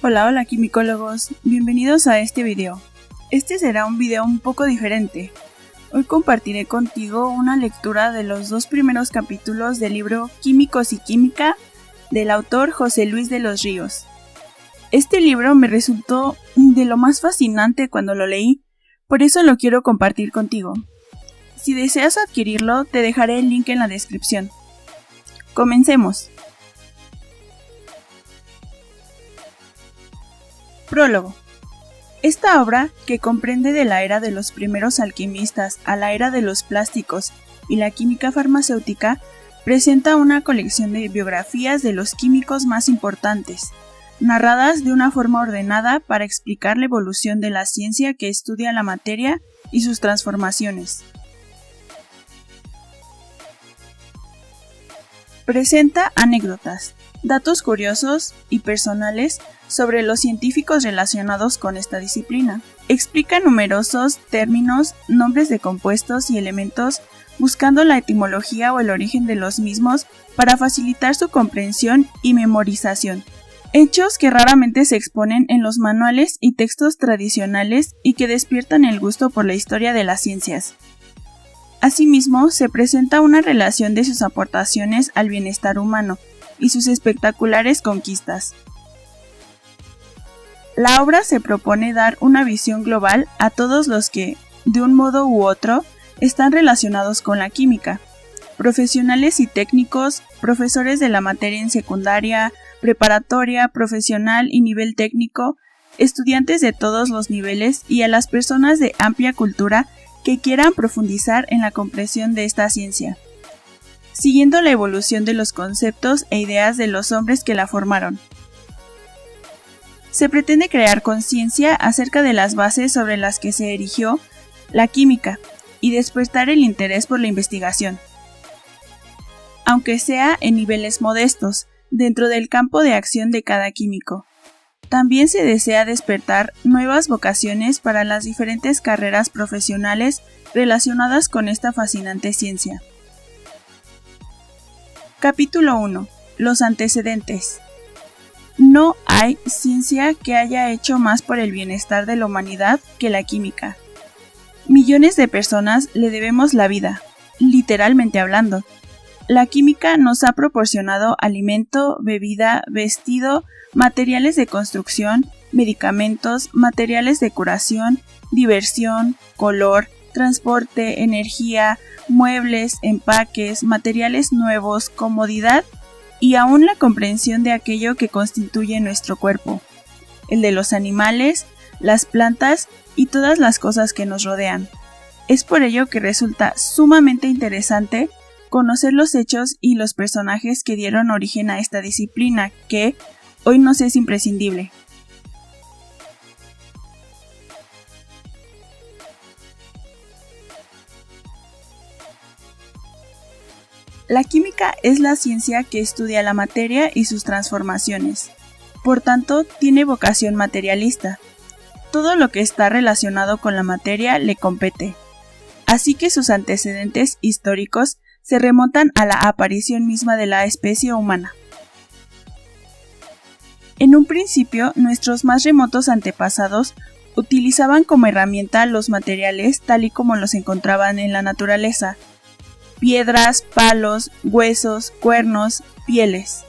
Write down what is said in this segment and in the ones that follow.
Hola quimicólogos, bienvenidos a este video. Este será un video un poco diferente. Hoy compartiré contigo una lectura de los 2 primeros capítulos del libro Químicos y Química del autor José Luis de los Ríos. Este libro me resultó de lo más fascinante cuando lo leí, por eso lo quiero compartir contigo. Si deseas adquirirlo, te dejaré el link en la descripción. Comencemos. Prólogo. Esta obra, que comprende de la era de los primeros alquimistas a la era de los plásticos y la química farmacéutica, presenta una colección de biografías de los químicos más importantes, narradas de una forma ordenada para explicar la evolución de la ciencia que estudia la materia y sus transformaciones. Presenta anécdotas, datos curiosos y personales sobre los científicos relacionados con esta disciplina. Explica numerosos términos, nombres de compuestos y elementos, buscando la etimología o el origen de los mismos para facilitar su comprensión y memorización. Hechos que raramente se exponen en los manuales y textos tradicionales y que despiertan el gusto por la historia de las ciencias. Asimismo, se presenta una relación de sus aportaciones al bienestar humano y sus espectaculares conquistas. La obra se propone dar una visión global a todos los que, de un modo u otro, están relacionados con la química, profesionales y técnicos, profesores de la materia en secundaria, preparatoria, profesional y nivel técnico, estudiantes de todos los niveles y a las personas de amplia cultura que quieran profundizar en la comprensión de esta ciencia, siguiendo la evolución de los conceptos e ideas de los hombres que la formaron. Se pretende crear conciencia acerca de las bases sobre las que se erigió la química y despertar el interés por la investigación, aunque sea en niveles modestos, dentro del campo de acción de cada químico. También se desea despertar nuevas vocaciones para las diferentes carreras profesionales relacionadas con esta fascinante ciencia. Capítulo 1. Los antecedentes. No hay ciencia que haya hecho más por el bienestar de la humanidad que la química. Millones de personas le debemos la vida, literalmente hablando. La química nos ha proporcionado alimento, bebida, vestido, materiales de construcción, medicamentos, materiales de curación, diversión, color, transporte, energía, muebles, empaques, materiales nuevos, comodidad y aún la comprensión de aquello que constituye nuestro cuerpo, el de los animales, las plantas y todas las cosas que nos rodean. Es por ello que resulta sumamente interesante conocer los hechos y los personajes que dieron origen a esta disciplina que hoy nos es imprescindible. La química es la ciencia que estudia la materia y sus transformaciones. Por tanto, tiene vocación materialista. Todo lo que está relacionado con la materia le compete. Así que sus antecedentes históricos se remontan a la aparición misma de la especie humana. En un principio, nuestros más remotos antepasados utilizaban como herramienta los materiales tal y como los encontraban en la naturaleza: piedras, palos, huesos, cuernos, pieles.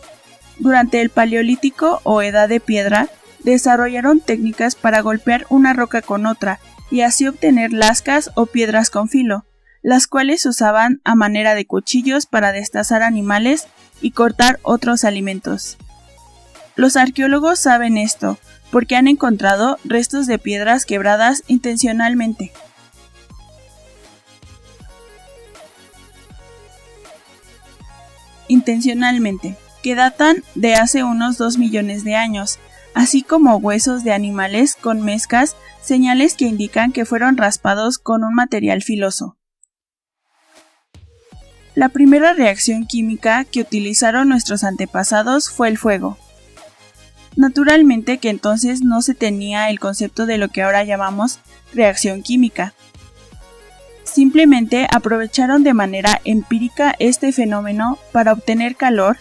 Durante el Paleolítico o Edad de Piedra, desarrollaron técnicas para golpear una roca con otra y así obtener lascas o piedras con filo, las cuales usaban a manera de cuchillos para destazar animales y cortar otros alimentos. Los arqueólogos saben esto, porque han encontrado restos de piedras quebradas intencionalmente. Que datan de hace unos 2 millones de años, así como huesos de animales con mezcas, señales que indican que fueron raspados con un material filoso. La primera reacción química que utilizaron nuestros antepasados fue el fuego. Naturalmente que entonces no se tenía el concepto de lo que ahora llamamos reacción química. Simplemente aprovecharon de manera empírica este fenómeno para obtener calor,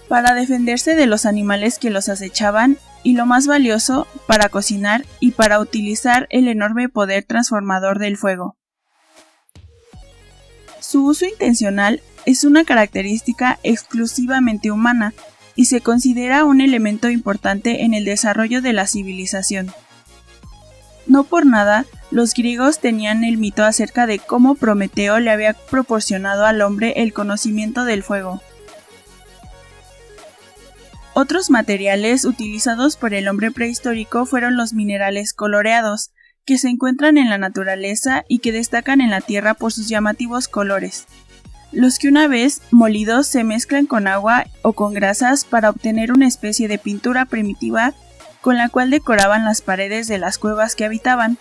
para defenderse de los animales que los acechaban y lo más valioso, para cocinar y para utilizar el enorme poder transformador del fuego. Su uso intencional es una característica exclusivamente humana y se considera un elemento importante en el desarrollo de la civilización. No por nada, los griegos tenían el mito acerca de cómo Prometeo le había proporcionado al hombre el conocimiento del fuego. Otros materiales utilizados por el hombre prehistórico fueron los minerales coloreados, que se encuentran en la naturaleza y que destacan en la tierra por sus llamativos colores. Los que una vez molidos se mezclan con agua o con grasas para obtener una especie de pintura primitiva con la cual decoraban las paredes de las cuevas que habitaban.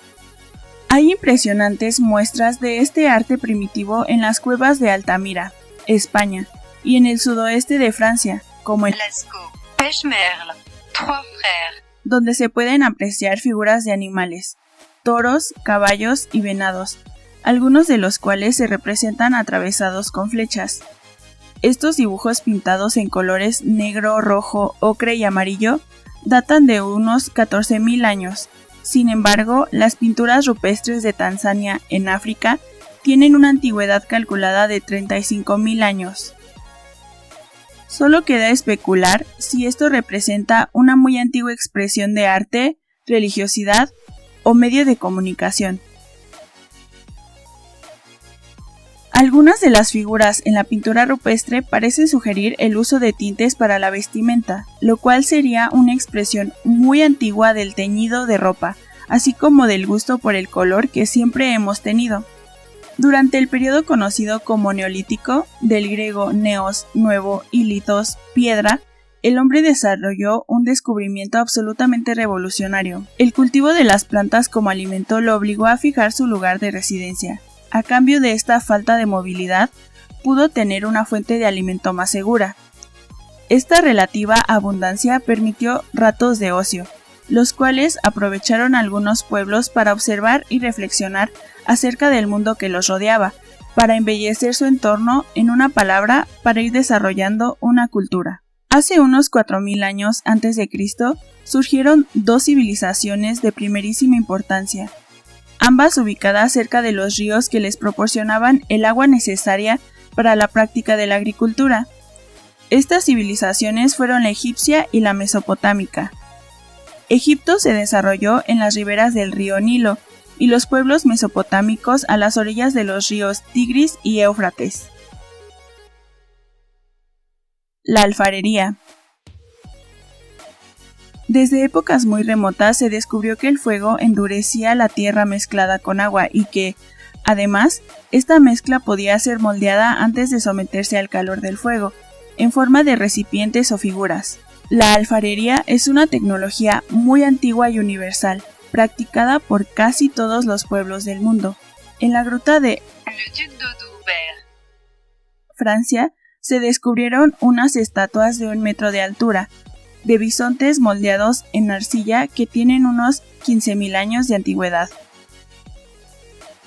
Hay impresionantes muestras de este arte primitivo en las cuevas de Altamira, España, y en el sudoeste de Francia, como en donde se pueden apreciar figuras de animales, toros, caballos y venados, algunos de los cuales se representan atravesados con flechas. Estos dibujos pintados en colores negro, rojo, ocre y amarillo datan de unos 14.000 años. Sin embargo, las pinturas rupestres de Tanzania, en África, tienen una antigüedad calculada de 35.000 años. Solo queda especular si esto representa una muy antigua expresión de arte, religiosidad o medio de comunicación. Algunas de las figuras en la pintura rupestre parecen sugerir el uso de tintes para la vestimenta, lo cual sería una expresión muy antigua del teñido de ropa, así como del gusto por el color que siempre hemos tenido. Durante el periodo conocido como Neolítico, del griego neos, nuevo, y litos, piedra, el hombre desarrolló un descubrimiento absolutamente revolucionario. El cultivo de las plantas como alimento lo obligó a fijar su lugar de residencia. A cambio de esta falta de movilidad, pudo tener una fuente de alimento más segura. Esta relativa abundancia permitió ratos de ocio, los cuales aprovecharon algunos pueblos para observar y reflexionar acerca del mundo que los rodeaba, para embellecer su entorno, en una palabra, para ir desarrollando una cultura. Hace unos 4.000 años antes de Cristo, surgieron dos civilizaciones de primerísima importancia, ambas ubicadas cerca de los ríos que les proporcionaban el agua necesaria para la práctica de la agricultura. Estas civilizaciones fueron la egipcia y la mesopotámica. Egipto se desarrolló en las riberas del río Nilo, y los pueblos mesopotámicos a las orillas de los ríos Tigris y Éufrates. La alfarería. Desde épocas muy remotas se descubrió que el fuego endurecía la tierra mezclada con agua y que, además, esta mezcla podía ser moldeada antes de someterse al calor del fuego, en forma de recipientes o figuras. La alfarería es una tecnología muy antigua y universal, practicada por casi todos los pueblos del mundo. En la gruta de Francia se descubrieron unas estatuas de 1 metro de altura, de bisontes moldeados en arcilla que tienen unos 15.000 años de antigüedad.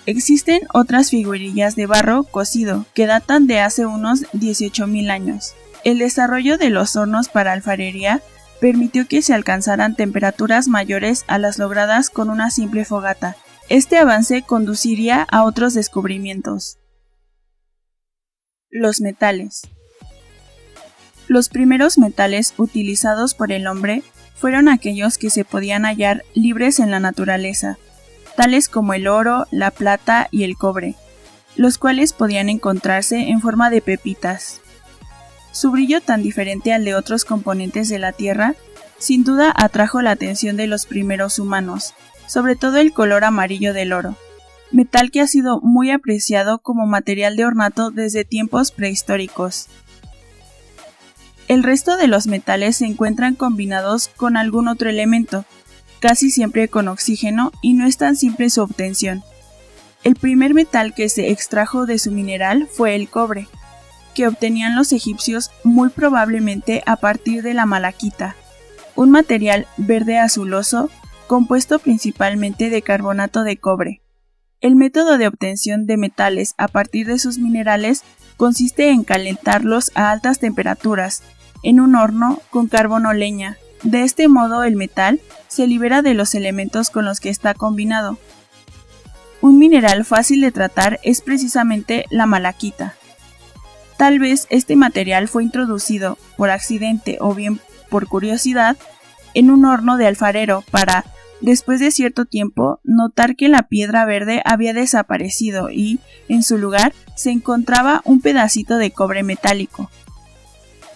Existen otras figurillas de barro cocido que datan de hace unos 18.000 años. El desarrollo de los hornos para alfarería permitió que se alcanzaran temperaturas mayores a las logradas con una simple fogata. Este avance conduciría a otros descubrimientos. Los metales. Los primeros metales utilizados por el hombre fueron aquellos que se podían hallar libres en la naturaleza, tales como el oro, la plata y el cobre, los cuales podían encontrarse en forma de pepitas. Su brillo tan diferente al de otros componentes de la Tierra, sin duda atrajo la atención de los primeros humanos, sobre todo el color amarillo del oro, metal que ha sido muy apreciado como material de ornato desde tiempos prehistóricos. El resto de los metales se encuentran combinados con algún otro elemento, casi siempre con oxígeno, y no es tan simple su obtención. El primer metal que se extrajo de su mineral fue el cobre, que obtenían los egipcios muy probablemente a partir de la malaquita, un material verde azuloso compuesto principalmente de carbonato de cobre. El método de obtención de metales a partir de sus minerales consiste en calentarlos a altas temperaturas, en un horno con carbón o leña, De este modo el metal se libera de los elementos con los que está combinado. Un mineral fácil de tratar es precisamente la malaquita. Tal vez este material fue introducido por accidente o bien por curiosidad en un horno de alfarero para, después de cierto tiempo, notar que la piedra verde había desaparecido y, en su lugar, se encontraba un pedacito de cobre metálico.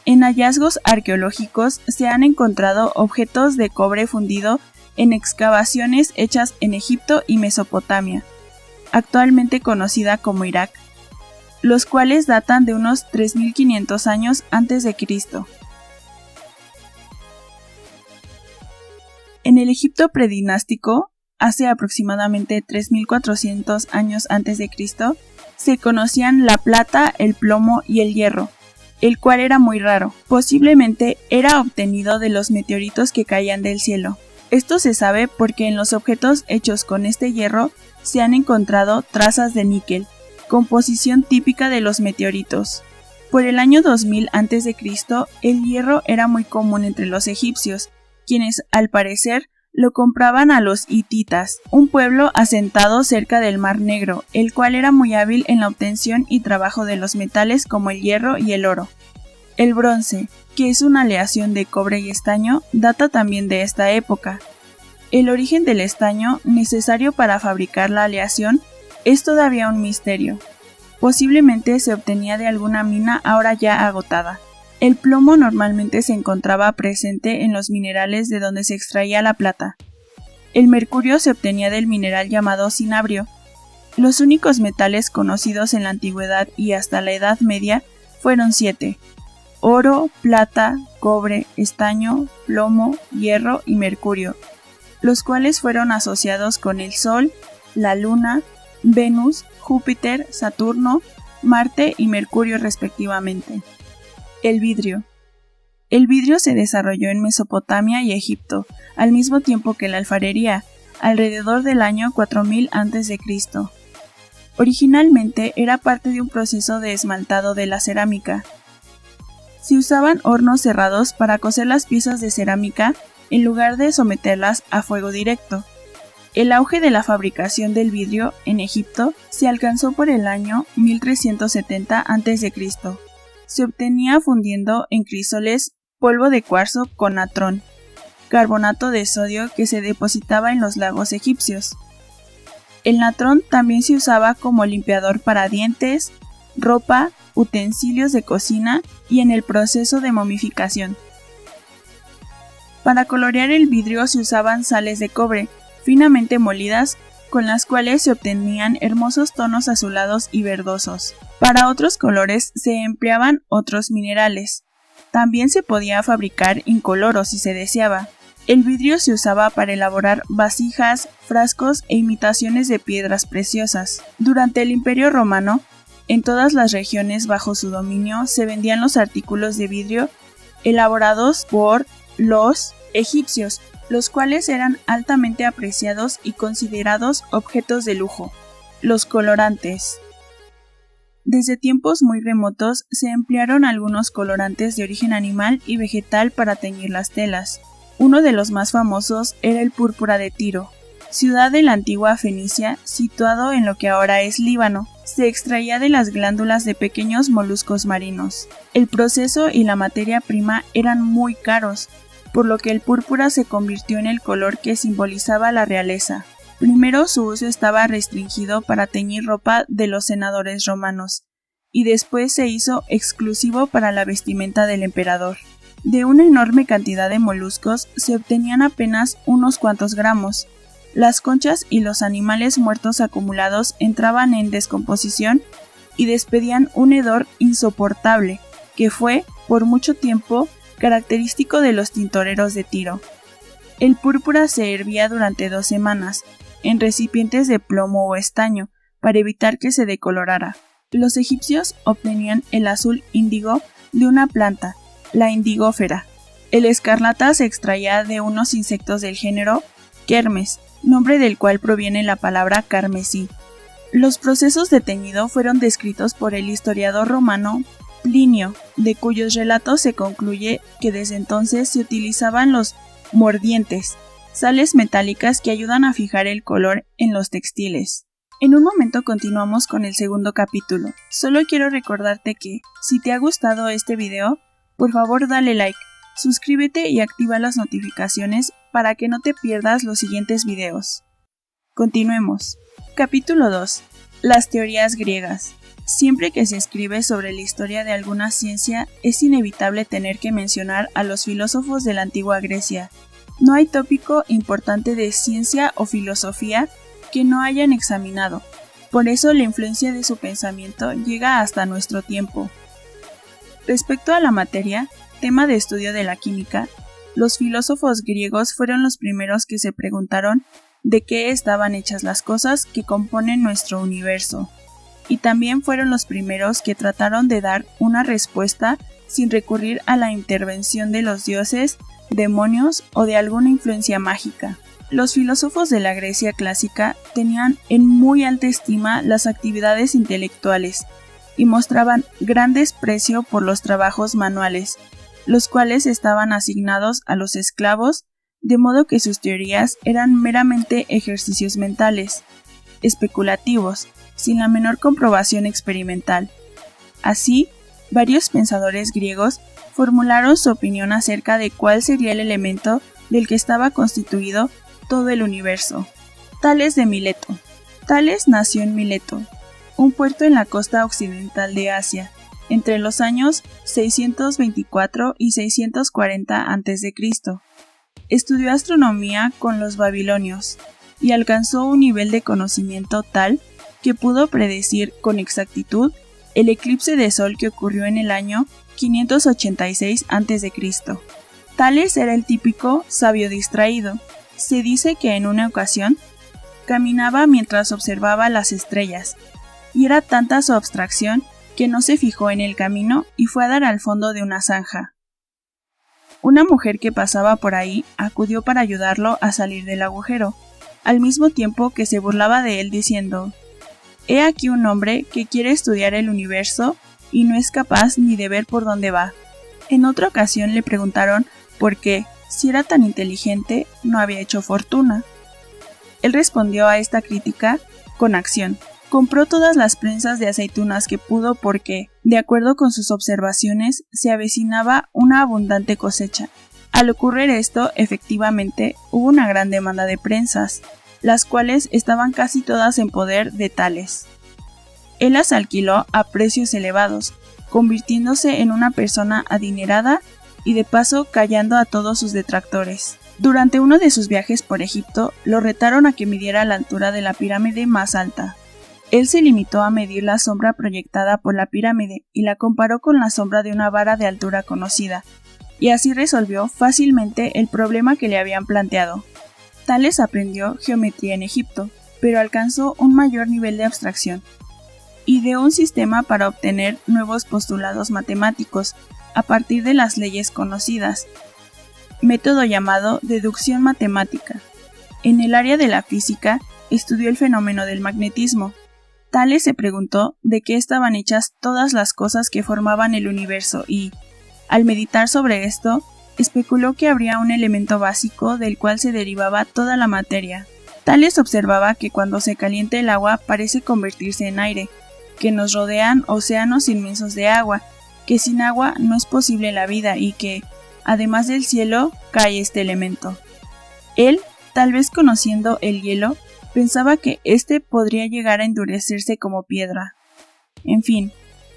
En hallazgos arqueológicos se han encontrado objetos de cobre fundido en excavaciones hechas en Egipto y Mesopotamia, actualmente conocida como Irak, los cuales datan de unos 3500 años antes de Cristo. En el Egipto predinástico, hace aproximadamente 3400 años antes de Cristo, se conocían la plata, el plomo y el hierro, el cual era muy raro. Posiblemente era obtenido de los meteoritos que caían del cielo. Esto se sabe porque en los objetos hechos con este hierro se han encontrado trazas de níquel, composición típica de los meteoritos. Por el año 2000 a.C., el hierro era muy común entre los egipcios, quienes, al parecer, lo compraban a los hititas, un pueblo asentado cerca del Mar Negro, el cual era muy hábil en la obtención y trabajo de los metales como el hierro y el oro. El bronce, que es una aleación de cobre y estaño, data también de esta época. El origen del estaño, necesario para fabricar la aleación, es todavía un misterio. Posiblemente se obtenía de alguna mina ahora ya agotada. El plomo normalmente se encontraba presente en los minerales de donde se extraía la plata. El mercurio se obtenía del mineral llamado cinabrio. Los únicos metales conocidos en la antigüedad y hasta la Edad Media fueron 7: oro, plata, cobre, estaño, plomo, hierro y mercurio, los cuales fueron asociados con el Sol, la Luna, Venus, Júpiter, Saturno, Marte y Mercurio respectivamente. El vidrio. El vidrio se desarrolló en Mesopotamia y Egipto, al mismo tiempo que la alfarería, alrededor del año 4000 a.C. Originalmente era parte de un proceso de esmaltado de la cerámica. Se usaban hornos cerrados para cocer las piezas de cerámica en lugar de someterlas a fuego directo. El auge de la fabricación del vidrio en Egipto se alcanzó por el año 1370 a.C. Se obtenía fundiendo en crísoles polvo de cuarzo con natrón, carbonato de sodio que se depositaba en los lagos egipcios. El natrón también se usaba como limpiador para dientes, ropa, utensilios de cocina y en el proceso de momificación. Para colorear el vidrio se usaban sales de cobre, finamente molidas, con las cuales se obtenían hermosos tonos azulados y verdosos. Para otros colores se empleaban otros minerales. También se podía fabricar incoloro si se deseaba. El vidrio se usaba para elaborar vasijas, frascos e imitaciones de piedras preciosas. Durante el Imperio Romano, en todas las regiones bajo su dominio se vendían los artículos de vidrio elaborados por los egipcios, los cuales eran altamente apreciados y considerados objetos de lujo. Los colorantes. Desde tiempos muy remotos se emplearon algunos colorantes de origen animal y vegetal para teñir las telas. Uno de los más famosos era el púrpura de Tiro, ciudad de la antigua Fenicia, situado en lo que ahora es Líbano. Se extraía de las glándulas de pequeños moluscos marinos. El proceso y la materia prima eran muy caros, por lo que el púrpura se convirtió en el color que simbolizaba la realeza. Primero su uso estaba restringido para teñir ropa de los senadores romanos, y después se hizo exclusivo para la vestimenta del emperador. De una enorme cantidad de moluscos se obtenían apenas unos cuantos gramos. Las conchas y los animales muertos acumulados entraban en descomposición y despedían un hedor insoportable, que fue, por mucho tiempo, característico de los tintoreros de Tiro. El púrpura se hervía durante 2 semanas, en recipientes de plomo o estaño, para evitar que se decolorara. Los egipcios obtenían el azul índigo de una planta, la indigófera. El escarlata se extraía de unos insectos del género Kermes, nombre del cual proviene la palabra carmesí. Los procesos de teñido fueron descritos por el historiador romano Plinio, de cuyos relatos se concluye que desde entonces se utilizaban los mordientes, sales metálicas que ayudan a fijar el color en los textiles. En un momento continuamos con el segundo capítulo. Solo quiero recordarte que, si te ha gustado este video, por favor dale like, suscríbete y activa las notificaciones para que no te pierdas los siguientes videos. Continuemos. Capítulo 2. Las teorías griegas. Siempre que se escribe sobre la historia de alguna ciencia, es inevitable tener que mencionar a los filósofos de la antigua Grecia. No hay tópico importante de ciencia o filosofía que no hayan examinado. Por eso la influencia de su pensamiento llega hasta nuestro tiempo. Respecto a la materia, tema de estudio de la química, los filósofos griegos fueron los primeros que se preguntaron de qué estaban hechas las cosas que componen nuestro universo, y también fueron los primeros que trataron de dar una respuesta sin recurrir a la intervención de los dioses, demonios o de alguna influencia mágica. Los filósofos de la Grecia clásica tenían en muy alta estima las actividades intelectuales y mostraban gran desprecio por los trabajos manuales, los cuales estaban asignados a los esclavos, de modo que sus teorías eran meramente ejercicios mentales, especulativos, sin la menor comprobación experimental. Así, varios pensadores griegos formularon su opinión acerca de cuál sería el elemento del que estaba constituido todo el universo. Tales de Mileto. Tales nació en Mileto, un puerto en la costa occidental de Asia, entre los años 624 y 640 a.C. Estudió astronomía con los babilonios y alcanzó un nivel de conocimiento tal que pudo predecir con exactitud el eclipse de sol que ocurrió en el año 586 a.C. Tales era el típico sabio distraído. Se dice que en una ocasión caminaba mientras observaba las estrellas, y era tanta su abstracción que no se fijó en el camino y fue a dar al fondo de una zanja. Una mujer que pasaba por ahí acudió para ayudarlo a salir del agujero, al mismo tiempo que se burlaba de él diciendo: «He aquí un hombre que quiere estudiar el universo y no es capaz ni de ver por dónde va». En otra ocasión le preguntaron por qué, si era tan inteligente, no había hecho fortuna. Él respondió a esta crítica con acción. Compró todas las prensas de aceitunas que pudo porque, de acuerdo con sus observaciones, se avecinaba una abundante cosecha. Al ocurrir esto, efectivamente, hubo una gran demanda de prensas, las cuales estaban casi todas en poder de Tales. Él las alquiló a precios elevados, convirtiéndose en una persona adinerada y de paso callando a todos sus detractores. Durante uno de sus viajes por Egipto, lo retaron a que midiera la altura de la pirámide más alta. Él se limitó a medir la sombra proyectada por la pirámide y la comparó con la sombra de una vara de altura conocida, y así resolvió fácilmente el problema que le habían planteado. Tales aprendió geometría en Egipto, pero alcanzó un mayor nivel de abstracción. Ideó un sistema para obtener nuevos postulados matemáticos a partir de las leyes conocidas, método llamado deducción matemática. En el área de la física, estudió el fenómeno del magnetismo. Tales se preguntó de qué estaban hechas todas las cosas que formaban el universo y, al meditar sobre esto, especuló que habría un elemento básico del cual se derivaba toda la materia. Tales observaba que cuando se calienta el agua parece convertirse en aire, que nos rodean océanos inmensos de agua, que sin agua no es posible la vida y que, además del cielo, cae este elemento. Él, tal vez conociendo el hielo, pensaba que éste podría llegar a endurecerse como piedra. En fin,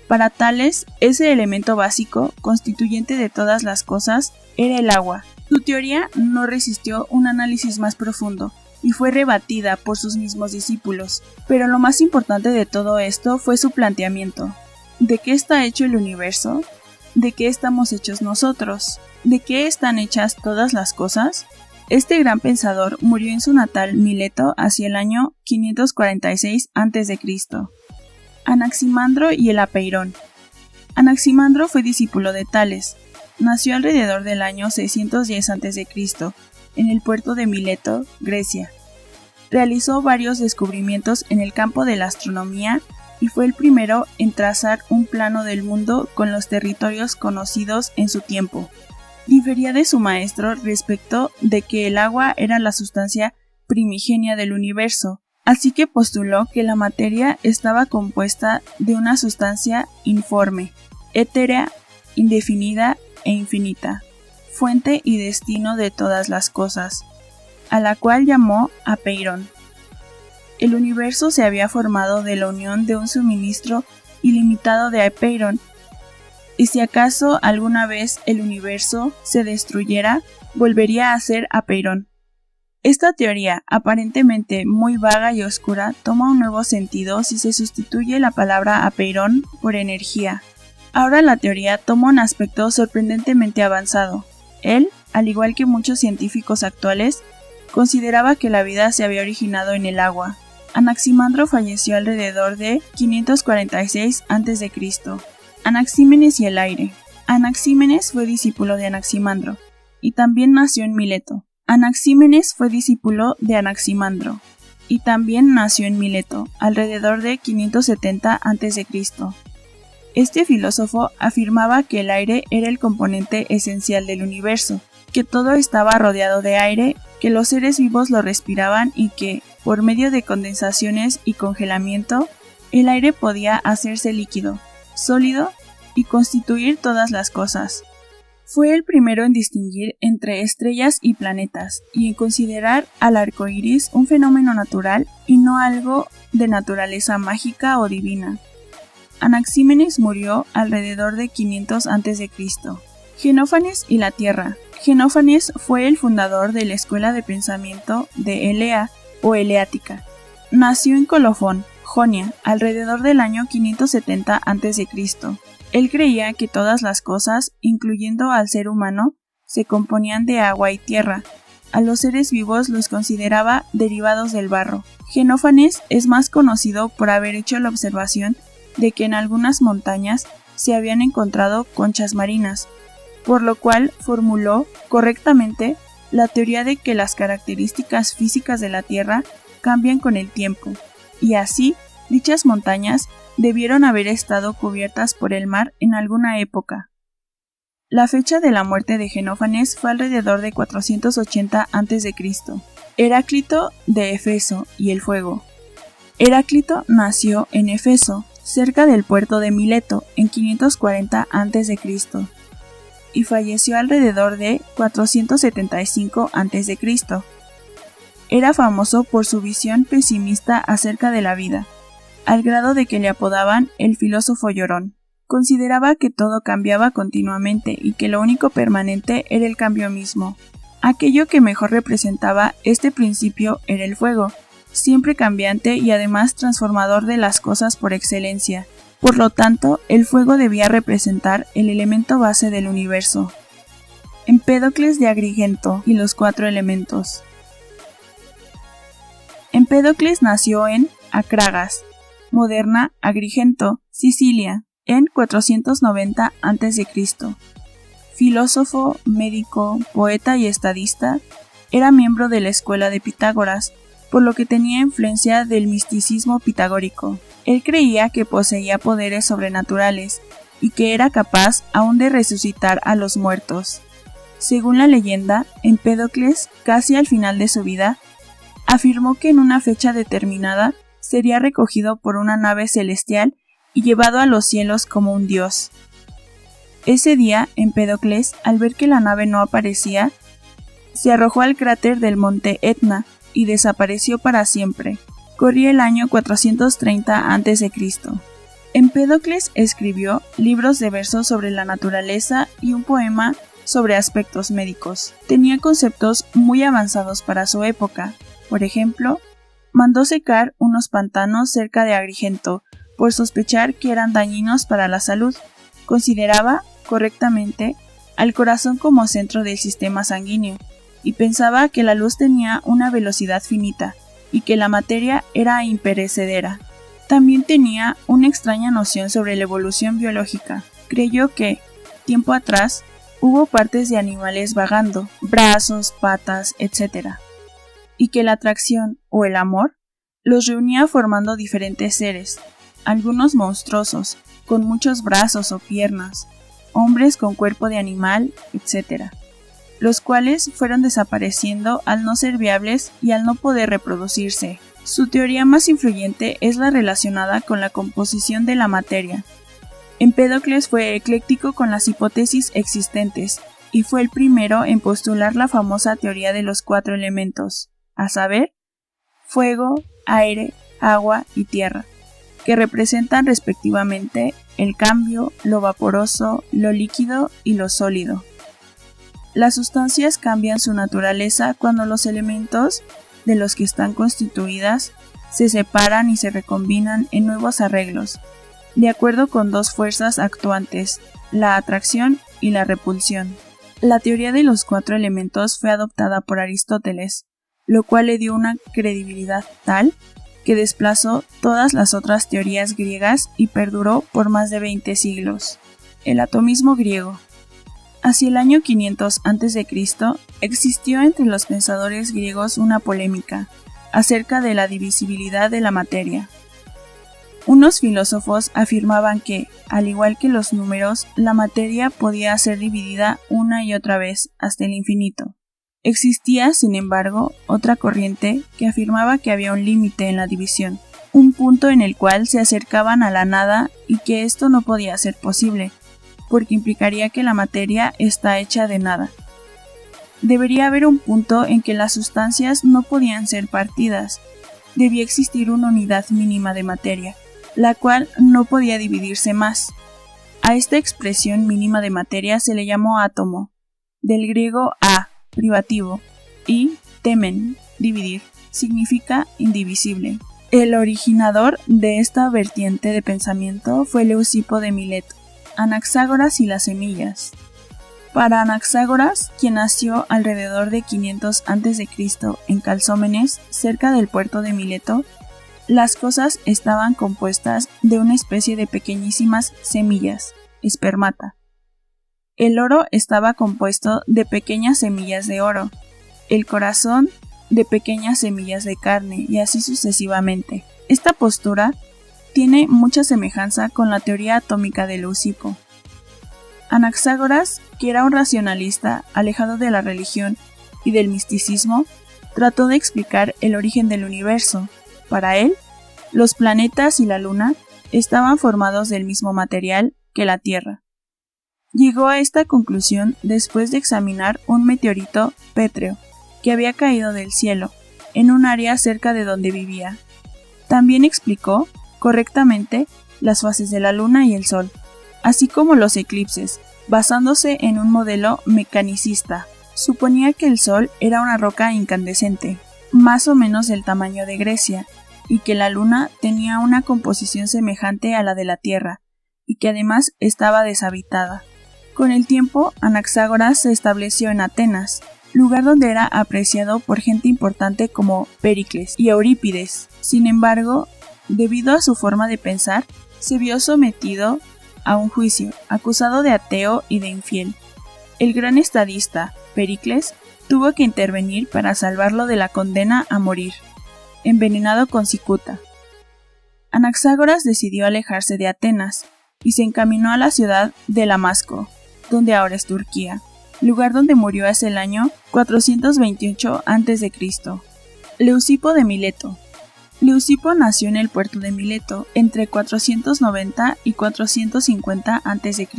para Tales, ese elemento básico, constituyente de todas las cosas, era el agua. Su teoría no resistió un análisis más profundo, y fue rebatida por sus mismos discípulos, pero lo más importante de todo esto fue su planteamiento. ¿De qué está hecho el universo? ¿De qué estamos hechos nosotros? ¿De qué están hechas todas las cosas? Este gran pensador murió en su natal Mileto hacia el año 546 a.C. Anaximandro y el Apeirón. Anaximandro fue discípulo de Tales. Nació alrededor del año 610 a.C. en el puerto de Mileto, Grecia. Realizó varios descubrimientos en el campo de la astronomía y fue el primero en trazar un plano del mundo con los territorios conocidos en su tiempo. Difería de su maestro respecto de que el agua era la sustancia primigenia del universo, así que postuló que la materia estaba compuesta de una sustancia informe, etérea, indefinida e infinita, fuente y destino de todas las cosas, a la cual llamó apeiron. El universo se había formado de la unión de un suministro ilimitado de apeiron, y si acaso alguna vez el universo se destruyera, volvería a ser apeiron. Esta teoría, aparentemente muy vaga y oscura, toma un nuevo sentido si se sustituye la palabra apeiron por energía. Ahora la teoría toma un aspecto sorprendentemente avanzado. Él, al igual que muchos científicos actuales, consideraba que la vida se había originado en el agua. Anaximandro falleció alrededor de 546 a.C. Anaxímenes y el aire. Anaxímenes fue discípulo de Anaximandro, y también nació en Mileto. Anaxímenes fue discípulo de Anaximandro, y también nació en Mileto, alrededor de 570 a.C. Este filósofo afirmaba que el aire era el componente esencial del universo, que todo estaba rodeado de aire, que los seres vivos lo respiraban y que, por medio de condensaciones y congelamiento, el aire podía hacerse líquido, sólido y constituir todas las cosas. Fue el primero en distinguir entre estrellas y planetas y en considerar al arco iris un fenómeno natural y no algo de naturaleza mágica o divina. Anaxímenes murió alrededor de 500 a.C. Genófanes y la Tierra. Genófanes fue el fundador de la escuela de pensamiento de Elea o Eleática. Nació en Colofón, Jonia, alrededor del año 570 a.C. Él creía que todas las cosas, incluyendo al ser humano, se componían de agua y tierra. A los seres vivos los consideraba derivados del barro. Genófanes es más conocido por haber hecho la observación de que en algunas montañas se habían encontrado conchas marinas, por lo cual formuló correctamente la teoría de que las características físicas de la Tierra cambian con el tiempo, y así dichas montañas debieron haber estado cubiertas por el mar en alguna época. La fecha de la muerte de Genófanes fue alrededor de 480 a.C. Heráclito de Éfeso y el fuego. Heráclito nació en Éfeso, cerca del puerto de Mileto, en 540 a.C. y falleció alrededor de 475 a.C. Era famoso por su visión pesimista acerca de la vida, al grado de que le apodaban el filósofo llorón. Consideraba que todo cambiaba continuamente y que lo único permanente era el cambio mismo. Aquello que mejor representaba este principio era el fuego, siempre cambiante y además transformador de las cosas por excelencia. Por lo tanto, el fuego debía representar el elemento base del universo. Empédocles de Agrigento y los 4 elementos. Empédocles nació en Acragas, moderna Agrigento, Sicilia, en 490 a.C. Filósofo, médico, poeta y estadista, era miembro de la escuela de Pitágoras, por lo que tenía influencia del misticismo pitagórico. Él creía que poseía poderes sobrenaturales y que era capaz aún de resucitar a los muertos. Según la leyenda, Empédocles, casi al final de su vida, afirmó que en una fecha determinada sería recogido por una nave celestial y llevado a los cielos como un dios. Ese día, Empédocles, al ver que la nave no aparecía, se arrojó al cráter del monte Etna y desapareció para siempre. Corría el año 430 a.C. Empédocles escribió libros de versos sobre la naturaleza y un poema sobre aspectos médicos. Tenía conceptos muy avanzados para su época. Por ejemplo, mandó secar unos pantanos cerca de Agrigento por sospechar que eran dañinos para la salud. Consideraba, correctamente, al corazón como centro del sistema sanguíneo y pensaba que la luz tenía una velocidad finita y que la materia era imperecedera. También tenía una extraña noción sobre la evolución biológica. Creyó que, tiempo atrás, hubo partes de animales vagando, brazos, patas, etc., y que la atracción o el amor los reunía formando diferentes seres, algunos monstruosos, con muchos brazos o piernas, hombres con cuerpo de animal, etc., los cuales fueron desapareciendo al no ser viables y al no poder reproducirse. Su teoría más influyente es la relacionada con la composición de la materia. Empédocles fue ecléctico con las hipótesis existentes y fue el primero en postular la famosa teoría de los 4 elementos, a saber, fuego, aire, agua y tierra, que representan respectivamente el cambio, lo vaporoso, lo líquido y lo sólido. Las sustancias cambian su naturaleza cuando los elementos de los que están constituidas se separan y se recombinan en nuevos arreglos, de acuerdo con 2 fuerzas actuantes, la atracción y la repulsión. La teoría de los 4 elementos fue adoptada por Aristóteles, lo cual le dio una credibilidad tal que desplazó todas las otras teorías griegas y perduró por más de 20 siglos. El atomismo griego. Hacia el año 500 a.C. existió entre los pensadores griegos una polémica acerca de la divisibilidad de la materia. Unos filósofos afirmaban que, al igual que los números, la materia podía ser dividida una y otra vez hasta el infinito. Existía, sin embargo, otra corriente que afirmaba que había un límite en la división, un punto en el cual se acercaban a la nada y que esto no podía ser posible, porque implicaría que la materia está hecha de nada. Debería haber un punto en que las sustancias no podían ser partidas, debía existir una unidad mínima de materia, la cual no podía dividirse más. A esta expresión mínima de materia se le llamó átomo, del griego a, privativo, y temen, dividir, significa indivisible. El originador de esta vertiente de pensamiento fue Leucipo de Mileto. Anaxágoras y las semillas. Para Anaxágoras, quien nació alrededor de 500 a.C. en Calzómenes, cerca del puerto de Mileto, las cosas estaban compuestas de una especie de pequeñísimas semillas, espermata. El oro estaba compuesto de pequeñas semillas de oro, el corazón de pequeñas semillas de carne y así sucesivamente. Esta postura tiene mucha semejanza con la teoría atómica de Leucipo. Anaxágoras, que era un racionalista alejado de la religión y del misticismo, trató de explicar el origen del universo. Para él, los planetas y la luna estaban formados del mismo material que la Tierra. Llegó a esta conclusión después de examinar un meteorito pétreo que había caído del cielo, en un área cerca de donde vivía. También explicó correctamente las fases de la luna y el sol, así como los eclipses, basándose en un modelo mecanicista. Suponía que el sol era una roca incandescente, más o menos del tamaño de Grecia, y que la luna tenía una composición semejante a la de la Tierra, y que además estaba deshabitada. Con el tiempo, Anaxágoras se estableció en Atenas, lugar donde era apreciado por gente importante como Péricles y Eurípides. Sin embargo, debido a su forma de pensar, se vio sometido a un juicio, acusado de ateo y de infiel. El gran estadista, Péricles, tuvo que intervenir para salvarlo de la condena a morir, envenenado con cicuta. Anaxágoras decidió alejarse de Atenas y se encaminó a la ciudad de Damasco, donde ahora es Turquía, lugar donde murió hacia el año 428 a.C. Leucipo de Mileto. Leucipo nació en el puerto de Mileto entre 490 y 450 a.C.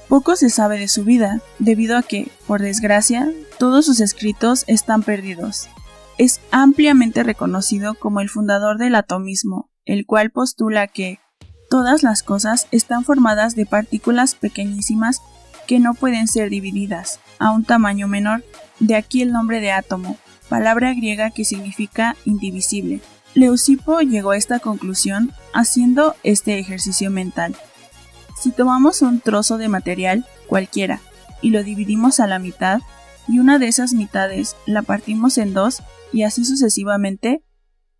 Poco se sabe de su vida, debido a que, por desgracia, todos sus escritos están perdidos. Es ampliamente reconocido como el fundador del atomismo, el cual postula que todas las cosas están formadas de partículas pequeñísimas que no pueden ser divididas a un tamaño menor, de aquí el nombre de átomo, palabra griega que significa indivisible. Leucipo llegó a esta conclusión haciendo este ejercicio mental. Si tomamos un trozo de material, cualquiera, y lo dividimos a la mitad, y una de esas mitades la partimos en dos, y así sucesivamente,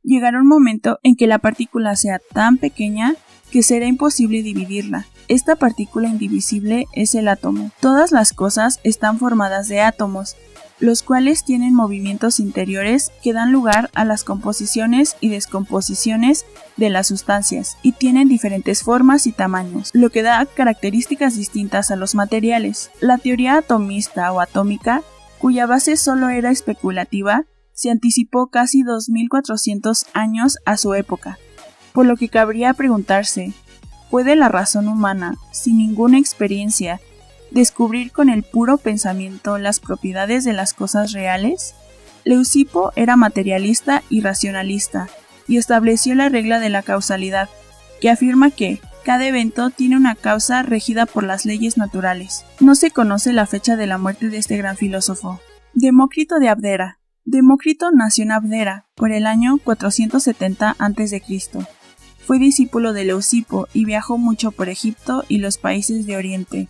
llegará un momento en que la partícula sea tan pequeña que será imposible dividirla. Esta partícula indivisible es el átomo. Todas las cosas están formadas de átomos, los cuales tienen movimientos interiores que dan lugar a las composiciones y descomposiciones de las sustancias, y tienen diferentes formas y tamaños, lo que da características distintas a los materiales. La teoría atomista o atómica, cuya base solo era especulativa, se anticipó casi 2400 años a su época, por lo que cabría preguntarse, ¿puede la razón humana, sin ninguna experiencia, descubrir con el puro pensamiento las propiedades de las cosas reales? Leucipo era materialista y racionalista, y estableció la regla de la causalidad, que afirma que cada evento tiene una causa regida por las leyes naturales. No se conoce la fecha de la muerte de este gran filósofo. Demócrito de Abdera. Demócrito nació en Abdera, por el año 470 a.C. Fue discípulo de Leucipo y viajó mucho por Egipto y los países de Oriente,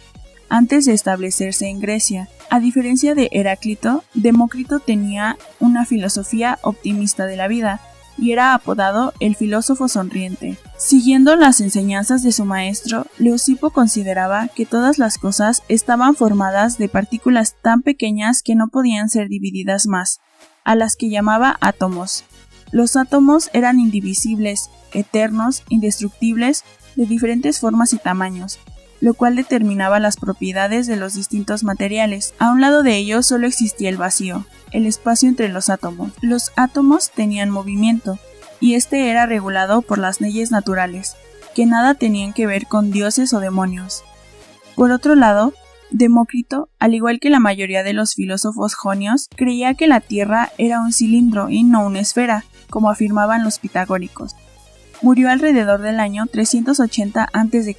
antes de establecerse en Grecia. A diferencia de Heráclito, Demócrito tenía una filosofía optimista de la vida, y era apodado el filósofo sonriente. Siguiendo las enseñanzas de su maestro, Leucipo consideraba que todas las cosas estaban formadas de partículas tan pequeñas que no podían ser divididas más, a las que llamaba átomos. Los átomos eran indivisibles, eternos, indestructibles, de diferentes formas y tamaños, lo cual determinaba las propiedades de los distintos materiales. A un lado de ellos solo existía el vacío, el espacio entre los átomos. Los átomos tenían movimiento, y este era regulado por las leyes naturales, que nada tenían que ver con dioses o demonios. Por otro lado, Demócrito, al igual que la mayoría de los filósofos jonios, creía que la Tierra era un cilindro y no una esfera, como afirmaban los pitagóricos. Murió alrededor del año 380 a.C.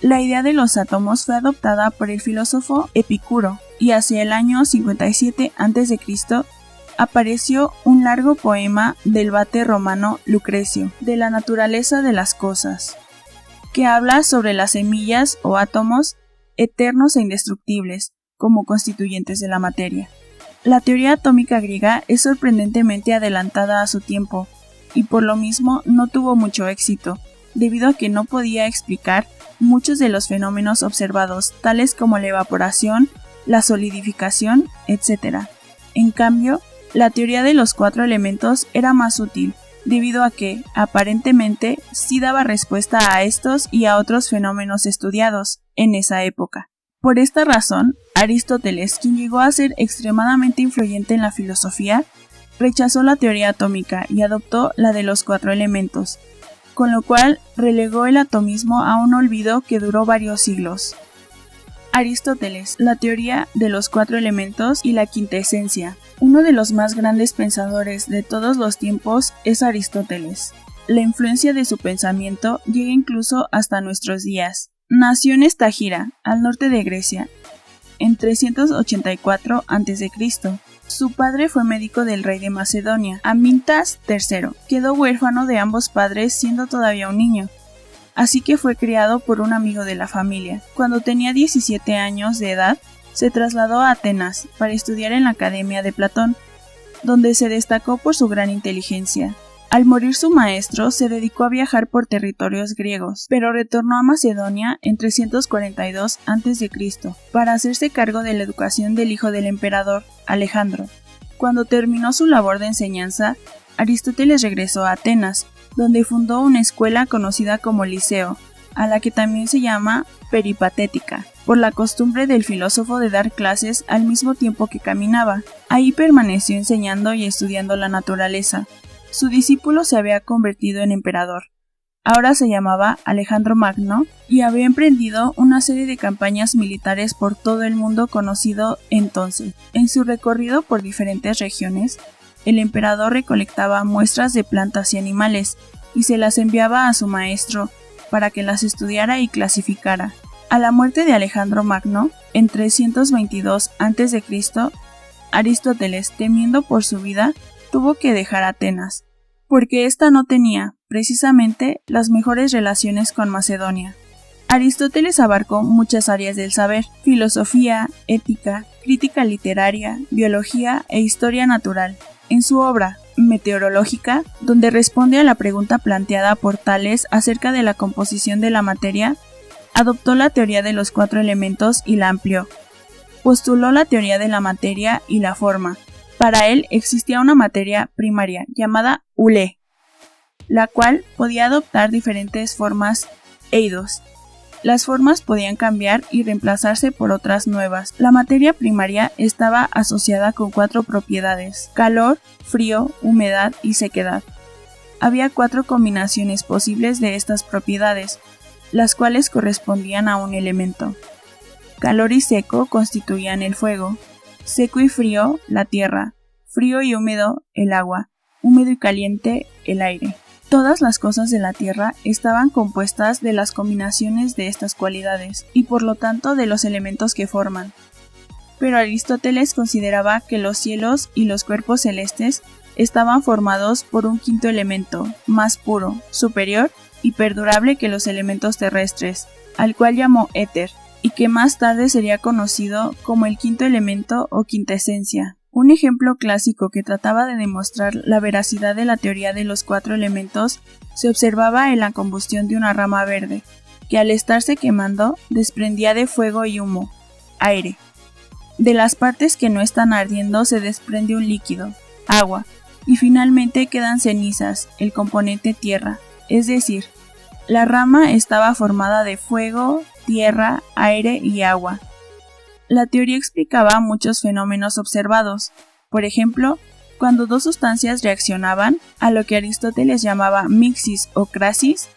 La idea de los átomos fue adoptada por el filósofo Epicuro, y hacia el año 57 a.C. apareció un largo poema del vate romano Lucrecio, de la naturaleza de las cosas, que habla sobre las semillas o átomos eternos e indestructibles, como constituyentes de la materia. La teoría atómica griega es sorprendentemente adelantada a su tiempo, y por lo mismo no tuvo mucho éxito, debido a que no podía explicar muchos de los fenómenos observados, tales como la evaporación, la solidificación, etc. En cambio, la teoría de los 4 elementos era más útil, debido a que, aparentemente, sí daba respuesta a estos y a otros fenómenos estudiados en esa época. Por esta razón, Aristóteles, quien llegó a ser extremadamente influyente en la filosofía, rechazó la teoría atómica y adoptó la de los 4 elementos, con lo cual relegó el atomismo a un olvido que duró varios siglos. Aristóteles, la teoría de los 4 elementos y la quintesencia. Uno de los más grandes pensadores de todos los tiempos es Aristóteles. La influencia de su pensamiento llega incluso hasta nuestros días. Nació en Estagira, al norte de Grecia, en 384 a.C. Su padre fue médico del rey de Macedonia, Amintas III. Quedó huérfano de ambos padres siendo todavía un niño, así que fue criado por un amigo de la familia. Cuando tenía 17 años de edad, se trasladó a Atenas para estudiar en la Academia de Platón, donde se destacó por su gran inteligencia. Al morir su maestro, se dedicó a viajar por territorios griegos, pero retornó a Macedonia en 342 a.C. para hacerse cargo de la educación del hijo del emperador, Alejandro. Cuando terminó su labor de enseñanza, Aristóteles regresó a Atenas, donde fundó una escuela conocida como Liceo, a la que también se llama Peripatética, por la costumbre del filósofo de dar clases al mismo tiempo que caminaba. Ahí permaneció enseñando y estudiando la naturaleza. Su discípulo se había convertido en emperador. Ahora se llamaba Alejandro Magno y había emprendido una serie de campañas militares por todo el mundo conocido entonces. En su recorrido por diferentes regiones, el emperador recolectaba muestras de plantas y animales y se las enviaba a su maestro para que las estudiara y clasificara. A la muerte de Alejandro Magno, en 322 a.C., Aristóteles, temiendo por su vida, tuvo que dejar Atenas, porque ésta no tenía, precisamente, las mejores relaciones con Macedonia. Aristóteles abarcó muchas áreas del saber: filosofía, ética, crítica literaria, biología e historia natural. En su obra Meteorológica, donde responde a la pregunta planteada por Tales acerca de la composición de la materia, adoptó la teoría de los 4 elementos y la amplió. postuló la teoría de la materia y la forma. Para él existía una materia primaria llamada Ule, la cual podía adoptar diferentes formas eidos. Las formas podían cambiar y reemplazarse por otras nuevas. La materia primaria estaba asociada con 4 propiedades: calor, frío, humedad y sequedad. Había 4 combinaciones posibles de estas propiedades, las cuales correspondían a un elemento. Calor y seco constituían el fuego, seco y frío, la tierra, frío y húmedo, el agua, húmedo y caliente, el aire. Todas las cosas de la tierra estaban compuestas de las combinaciones de estas cualidades, y por lo tanto de los elementos que forman. Pero Aristóteles consideraba que los cielos y los cuerpos celestes estaban formados por un quinto elemento, más puro, superior y perdurable que los elementos terrestres, al cual llamó éter, y que más tarde sería conocido como el quinto elemento o quintesencia. Un ejemplo clásico que trataba de demostrar la veracidad de la teoría de los 4 elementos se observaba en la combustión de una rama verde, que al estarse quemando desprendía de fuego y humo, aire. De las partes que no están ardiendo se desprende un líquido, agua, y finalmente quedan cenizas, el componente tierra, es decir, la rama estaba formada de fuego, tierra, aire y agua. La teoría explicaba muchos fenómenos observados, por ejemplo, cuando 2 sustancias reaccionaban, a lo que Aristóteles llamaba mixis o crasis,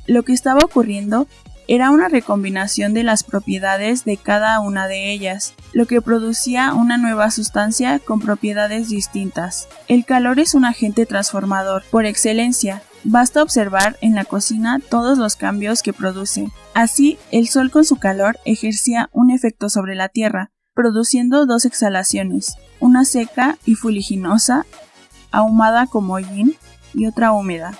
lo que estaba ocurriendo era una recombinación de las propiedades de cada una de ellas, lo que producía una nueva sustancia con propiedades distintas. El calor es un agente transformador por excelencia. Basta observar en la cocina todos los cambios que produce. Así, el sol con su calor ejercía un efecto sobre la tierra, produciendo 2 exhalaciones, una seca y fuliginosa, ahumada como hollín, y otra húmeda.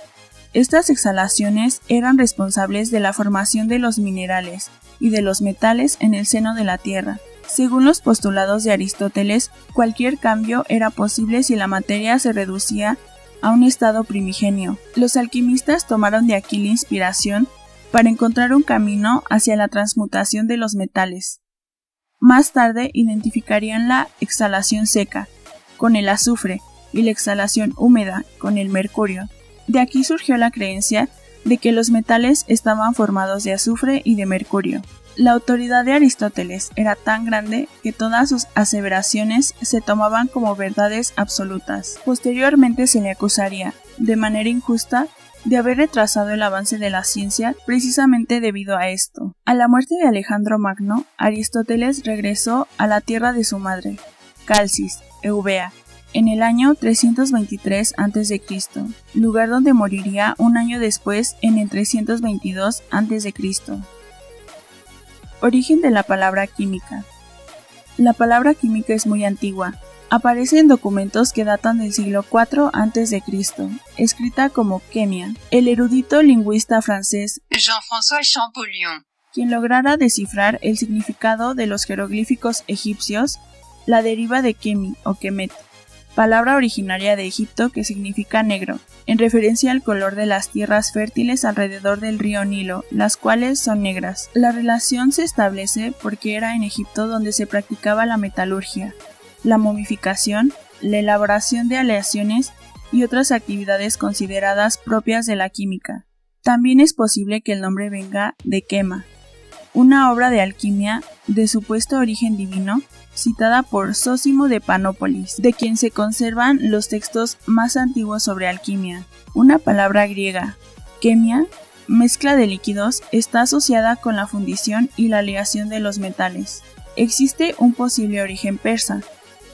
Estas exhalaciones eran responsables de la formación de los minerales y de los metales en el seno de la tierra. Según los postulados de Aristóteles, cualquier cambio era posible si la materia se reducía a un estado primigenio. Los alquimistas tomaron de aquí la inspiración para encontrar un camino hacia la transmutación de los metales. Más tarde identificarían la exhalación seca, con el azufre, y la exhalación húmeda, con el mercurio. De aquí surgió la creencia de que los metales estaban formados de azufre y de mercurio. La autoridad de Aristóteles era tan grande que todas sus aseveraciones se tomaban como verdades absolutas. Posteriormente se le acusaría, de manera injusta, de haber retrasado el avance de la ciencia precisamente debido a esto. A la muerte de Alejandro Magno, Aristóteles regresó a la tierra de su madre, Calcis, Eubea, en el año 323 a.C., lugar donde moriría un año después en el 322 a.C. Origen de la palabra química. La palabra química es muy antigua. Aparece en documentos que datan del siglo IV a.C., escrita como quemia. El erudito lingüista francés Jean-François Champollion, quien lograra descifrar el significado de los jeroglíficos egipcios, la deriva de Kemi o Kemet, palabra originaria de Egipto que significa negro, en referencia al color de las tierras fértiles alrededor del río Nilo, las cuales son negras. La relación se establece porque era en Egipto donde se practicaba la metalurgia, la momificación, la elaboración de aleaciones y otras actividades consideradas propias de la química. También es posible que el nombre venga de quema, una obra de alquimia de supuesto origen divino, citada por Zósimo de Panópolis, de quien se conservan los textos más antiguos sobre alquimia. Una palabra griega, quemia, mezcla de líquidos, está asociada con la fundición y la aleación de los metales. Existe un posible origen persa.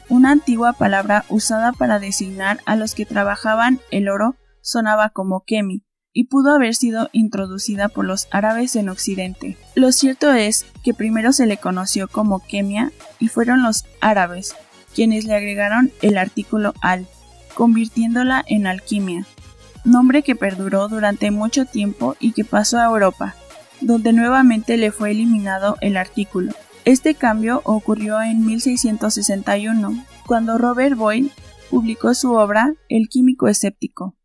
Una antigua palabra usada para designar a los que trabajaban el oro sonaba como kemi, y pudo haber sido introducida por los árabes en Occidente. Lo cierto es que primero se le conoció como quemia y fueron los árabes quienes le agregaron el artículo al, convirtiéndola en alquimia, nombre que perduró durante mucho tiempo y que pasó a Europa, donde nuevamente le fue eliminado el artículo. Este cambio ocurrió en 1661, cuando Robert Boyle publicó su obra El químico escéptico.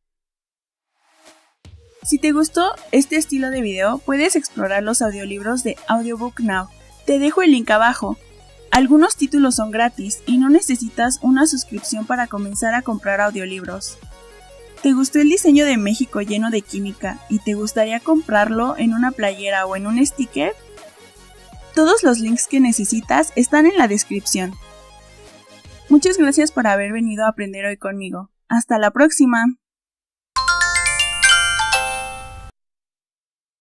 Si te gustó este estilo de video, puedes explorar los audiolibros de Audiobook Now. Te dejo el link abajo. Algunos títulos son gratis y no necesitas una suscripción para comenzar a comprar audiolibros. ¿Te gustó el diseño de México lleno de química y te gustaría comprarlo en una playera o en un sticker? Todos los links que necesitas están en la descripción. Muchas gracias por haber venido a aprender hoy conmigo. ¡Hasta la próxima!